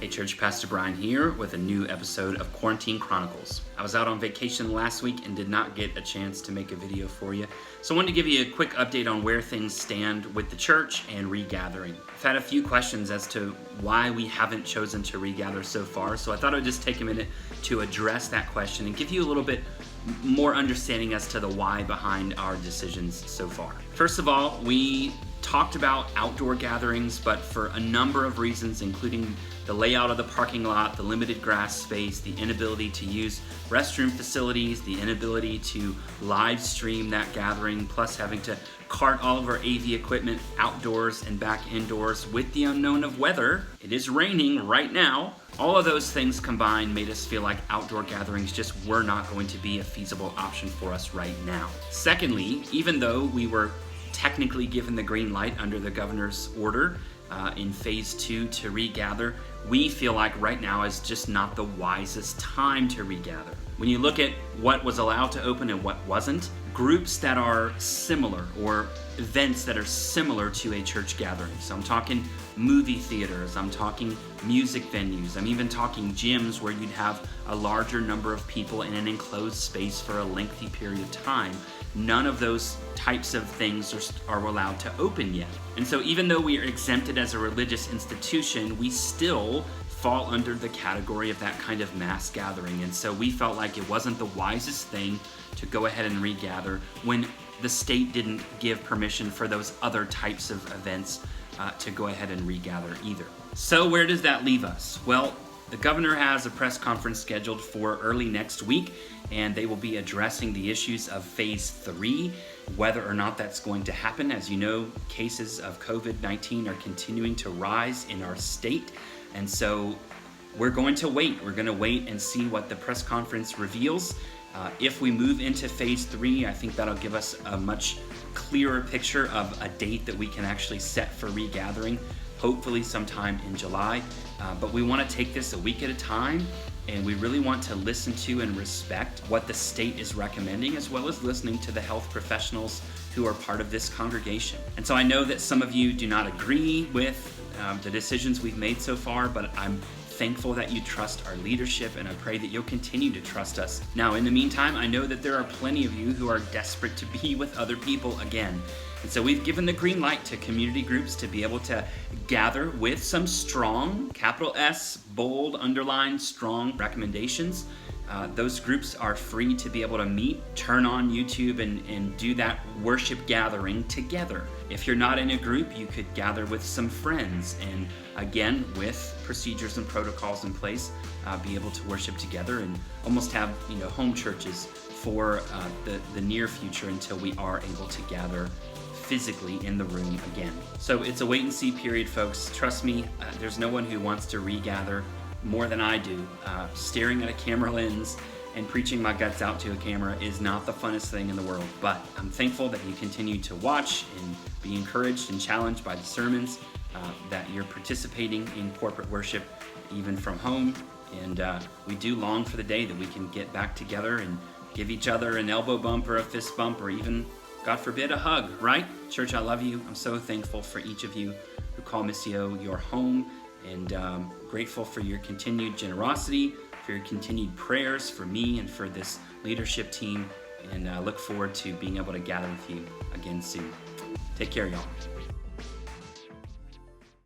Hey church, Pastor Bryan here with a new episode of Quarantine Chronicles. I was out on vacation last week and did not get a chance to make a video for you. So I wanted to give you a quick update on where things stand with the church and regathering. I've had a few questions as to why we haven't chosen to regather so far, so I thought I would just take a minute to address that question and give you a little bit more understanding as to the why behind our decisions so far. First of all, we talked about outdoor gatherings, but for a number of reasons, including the layout of the parking lot, the limited grass space, the inability to use restroom facilities, the inability to live stream that gathering, plus having to cart all of our AV equipment outdoors and back indoors with the unknown of weather. It is raining right now. All of those things combined made us feel like outdoor gatherings just were not going to be a feasible option for us right now. Secondly, even though we were technically given the green light under the governor's order in phase 2 to regather, we feel like right now is just not the wisest time to regather. When you look at what was allowed to open and what wasn't, groups that are similar or events that are similar to a church gathering. So I'm talking movie theaters, I'm talking music venues, I'm even talking gyms where you'd have a larger number of people in an enclosed space for a lengthy period of time. None of those types of things are allowed to open yet. And so even though we are exempted as a religious institution, we still fall under the category of that kind of mass gathering. And so we felt like it wasn't the wisest thing to go ahead and regather when the state didn't give permission for those other types of events to go ahead and regather either. So where does that leave us? Well, the governor has a press conference scheduled for early next week, and they will be addressing the issues of phase 3, whether or not that's going to happen. As you know, cases of COVID-19 are continuing to rise in our state, and so we're going to wait. We're going to wait and see what the press conference reveals. If we move into phase 3, I think that'll give us a much clearer picture of a date that we can actually set for regathering, hopefully sometime in July. But we want to take this a week at a time, and we really want to listen to and respect what the state is recommending, as well as listening to the health professionals who are part of this congregation. And so I know that some of you do not agree with the decisions we've made so far, but I'm thankful that you trust our leadership, and I pray that you'll continue to trust us. Now, in the meantime, I know that there are plenty of you who are desperate to be with other people again. And so we've given the green light to community groups to be able to gather with some strong, capital S, bold, underlined, strong recommendations. Those groups are free to be able to meet, turn on YouTube, and do that worship gathering together. If you're not in a group, you could gather with some friends, and again, with procedures and protocols in place, be able to worship together and almost have home churches for the near future until we are able to gather physically in the room again. So it's a wait and see period, folks. Trust me, there's no one who wants to regather more than I do. Staring at a camera lens and preaching my guts out to a camera is not the funnest thing in the world, but I'm thankful that you continue to watch and be encouraged and challenged by the sermons, that you're participating in corporate worship even from home, and we do long for the day that we can get back together and give each other an elbow bump or a fist bump or even, God forbid, a hug, right? Church, I love you. I'm so thankful for each of you who call Missio your home, and grateful for your continued generosity, for your continued prayers for me and for this leadership team, and look forward to being able to gather with you again soon. Take care, y'all.